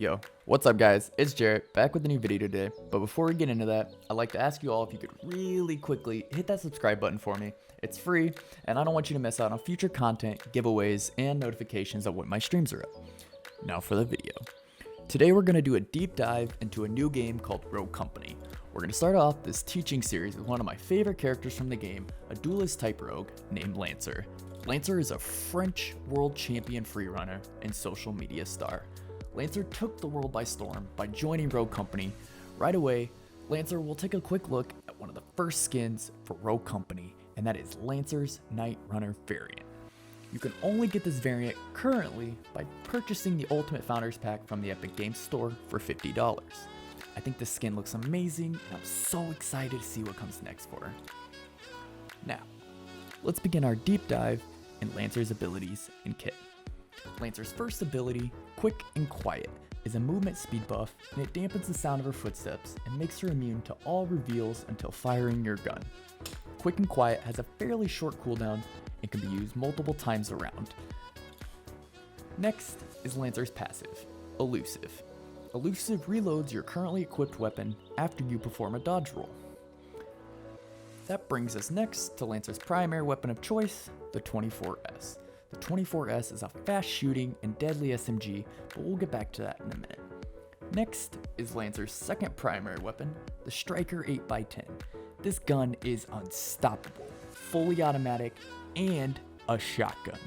Yo, what's up guys? It's Jarret, back with a new video today, but before we get into that, I'd like to ask you all if you could really quickly hit that subscribe button for me. It's free, and I don't want you to miss out on future content, giveaways, and notifications of when my streams are up. Now for the video. Today we're going to do a deep dive into a new game called Rogue Company. We're going to start off this teaching series with one of my favorite characters from the game, a duelist type rogue named Lancer. Lancer is a French world champion freerunner and social media star. Lancer took the world by storm by joining Rogue Company. Right away, Lancer will take a quick look at one of the first skins for Rogue Company, and that is Lancer's Night Runner variant. You can only get this variant currently by purchasing the Ultimate Founders Pack from the Epic Games Store for $50. I think this skin looks amazing, and I'm so excited to see what comes next for her. Now, let's begin our deep dive in Lancer's abilities and kit. Lancer's first ability, Quick and Quiet, is a movement speed buff, and it dampens the sound of her footsteps and makes her immune to all reveals until firing your gun. Quick and Quiet has a fairly short cooldown and can be used multiple times around. Next is Lancer's passive, Elusive. Elusive reloads your currently equipped weapon after you perform a dodge roll. That brings us next to Lancer's primary weapon of choice, the 24S. The 24S is a fast shooting and deadly SMG, but we'll get back to that in a minute. Next is Lancer's second primary weapon, the Striker 8x10. This gun is unstoppable, fully automatic, and a shotgun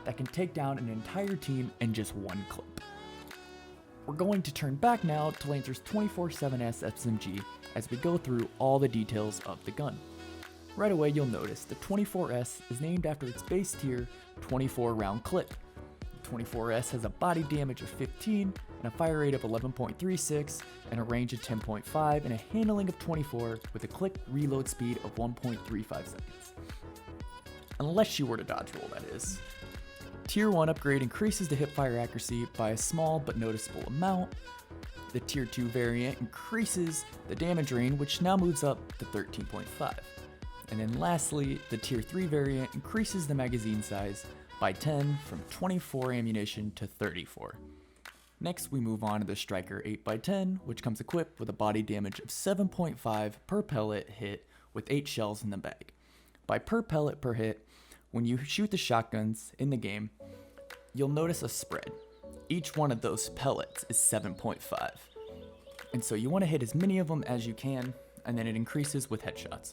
that can take down an entire team in just one clip. We're going to turn back now to Lancer's 24/7S SMG as we go through all the details of the gun. Right away you'll notice the 24S is named after its base tier 24 round clip. The 24S has a body damage of 15 and a fire rate of 11.36 and a range of 10.5 and a handling of 24 with a click reload speed of 1.35 seconds. Unless you were to dodge roll, that is. Tier 1 upgrade increases the hipfire accuracy by a small but noticeable amount. The Tier 2 variant increases the damage range, which now moves up to 13.5. And then lastly, the Tier 3 variant increases the magazine size by 10 from 24 ammunition to 34. Next, we move on to the Striker 8x10, which comes equipped with a body damage of 7.5 per pellet hit with 8 shells in the bag. By per pellet per hit, when you shoot the shotguns in the game, you'll notice a spread. Each one of those pellets is 7.5. And so you want to hit as many of them as you can, and then it increases with headshots.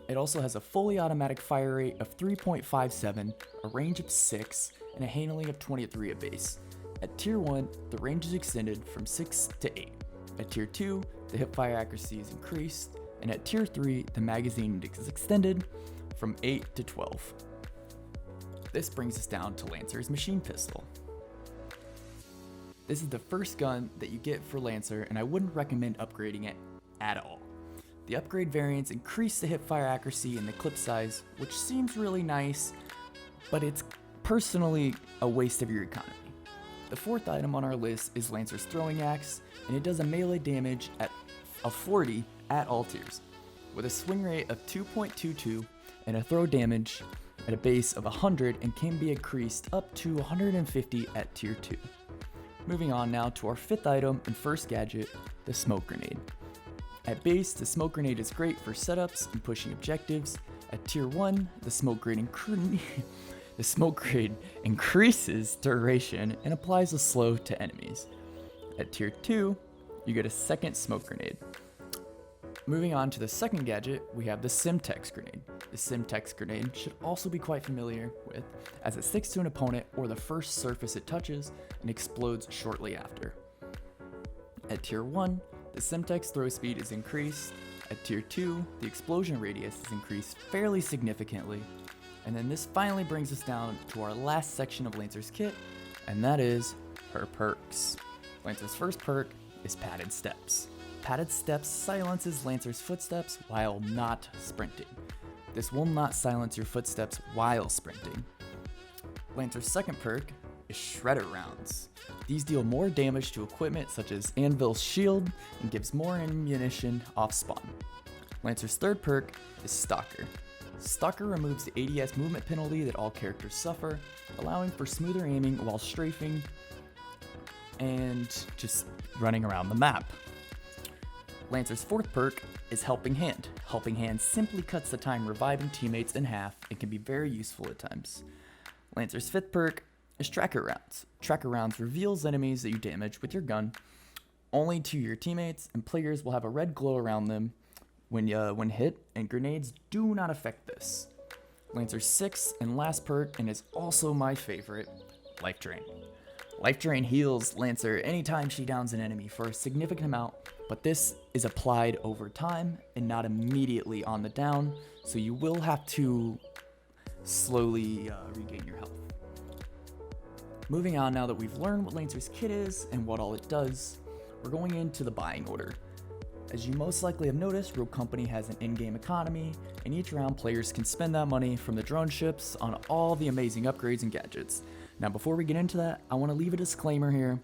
It also has a fully automatic fire rate of 3.57, a range of 6, and a handling of 23 at base. At Tier 1, the range is extended from 6 to 8. At Tier 2, the hipfire accuracy is increased, and at Tier 3, the magazine is extended from 8 to 12. This brings us down to Lancer's machine pistol. This is the first gun that you get for Lancer, and I wouldn't recommend upgrading it at all. The upgrade variants increase the hipfire accuracy and the clip size, which seems really nice, but it's personally a waste of your economy. The fourth item on our list is Lancer's throwing axe, and it does a melee damage of 40 at all tiers, with a swing rate of 2.22 and a throw damage at a base of 100 and can be increased up to 150 at Tier 2. Moving on now to our fifth item and first gadget, the smoke grenade. At base, the smoke grenade is great for setups and pushing objectives. At Tier 1, the smoke grenade increases duration and applies a slow to enemies. At Tier 2, you get a second smoke grenade. Moving on to the second gadget, we have the Semtex grenade. The Semtex grenade should also be quite familiar with, as it sticks to an opponent or the first surface it touches and explodes shortly after. At Tier 1, the Semtex throw speed is increased. At Tier 2, the explosion radius is increased fairly significantly. And then this finally brings us down to our last section of Lancer's kit, and that is her perks. Lancer's first perk is Padded Steps. Padded Steps silences Lancer's footsteps while not sprinting. This will not silence your footsteps while sprinting. Lancer's second perk is Shredder Rounds. These deal more damage to equipment such as Anvil's shield and gives more ammunition off spawn. Lancer's third perk is Stalker. Stalker removes the ADS movement penalty that all characters suffer, allowing for smoother aiming while strafing and just running around the map. Lancer's fourth perk is Helping Hand. Helping Hand simply cuts the time reviving teammates in half and can be very useful at times. Lancer's fifth perk is Tracker Rounds. Tracker Rounds reveals enemies that you damage with your gun only to your teammates, and players will have a red glow around them when hit, and grenades do not affect this. Lancer's sixth and last perk, and is also my favorite, Life Drain. Life Drain heals Lancer anytime she downs an enemy for a significant amount, but this is applied over time and not immediately on the down, so you will have to slowly regain your health. Moving on, now that we've learned what Lancer's kit is and what all it does, we're going into the buying order. As you most likely have noticed, Rogue Company has an in-game economy, and each round players can spend that money from the drone ships on all the amazing upgrades and gadgets. Now before we get into that, I want to leave a disclaimer here,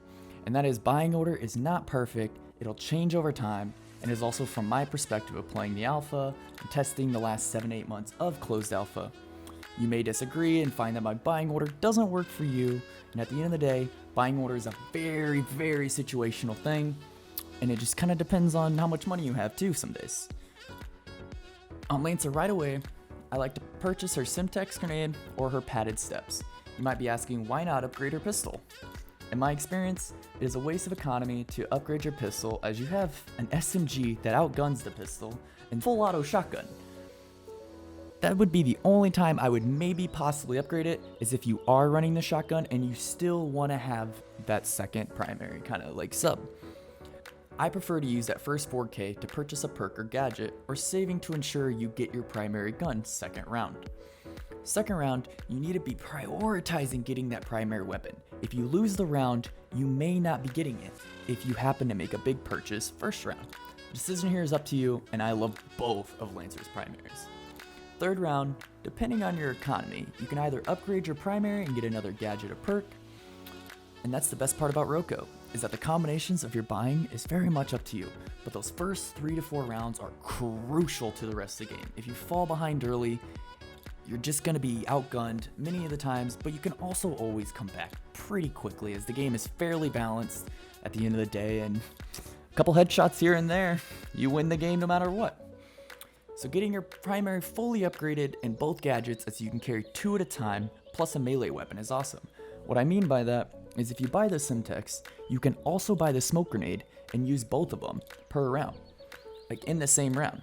and that is buying order is not perfect, it'll change over time, and is also from my perspective of playing the alpha and testing the last 7-8 months of closed alpha. You may disagree and find that my buying order doesn't work for you, and at the end of the day, buying order is a very, very situational thing, and it just kind of depends on how much money you have too some days. On Lancer right away, I like to purchase her Simtex grenade or her padded steps. You might be asking, why not upgrade her pistol? In my experience, it is a waste of economy to upgrade your pistol as you have an SMG that outguns the pistol and full auto shotgun. That would be the only time I would maybe possibly upgrade it, is if you are running the shotgun and you still want to have that second primary kind of like sub. I prefer to use that first 4K to purchase a perk or gadget, or saving to ensure you get your primary gun second round. Second round, you need to be prioritizing getting that primary weapon. If you lose the round, you may not be getting it if you happen to make a big purchase first round. The decision here is up to you, and I love both of Lancer's primaries. Third round, depending on your economy, you can either upgrade your primary and get another gadget or perk, and that's the best part about Roko, is that the combinations of your buying is very much up to you, but those first 3 to 4 rounds are crucial to the rest of the game. If you fall behind early, you're just going to be outgunned many of the times, but you can also always come back pretty quickly as the game is fairly balanced at the end of the day, and a couple headshots here and there, you win the game no matter what. So getting your primary fully upgraded and both gadgets as you can carry 2 at a time, plus a melee weapon is awesome. What I mean by that is if you buy the Simtex, you can also buy the smoke grenade and use both of them per round, like in the same round.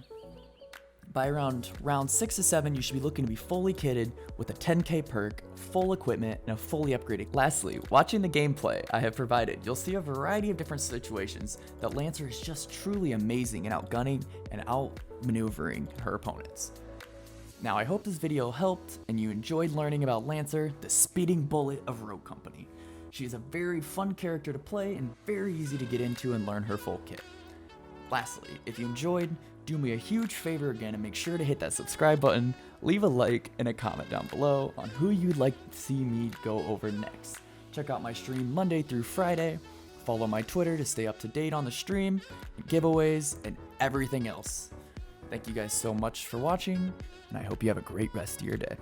By around round 6 to 7, you should be looking to be fully kitted with a 10k perk, full equipment, and a fully upgraded. Lastly, watching the gameplay I have provided, you'll see a variety of different situations that Lancer is just truly amazing in outgunning and outmaneuvering her opponents. Now I hope this video helped and you enjoyed learning about Lancer, the speeding bullet of Rogue Company. She is a very fun character to play and very easy to get into and learn her full kit. Lastly, if you enjoyed, do me a huge favor again and make sure to hit that subscribe button, leave a like and a comment down below on who you'd like to see me go over next. Check out my stream Monday through Friday, follow my Twitter to stay up to date on the stream, giveaways, and everything else. Thank you guys so much for watching, and I hope you have a great rest of your day.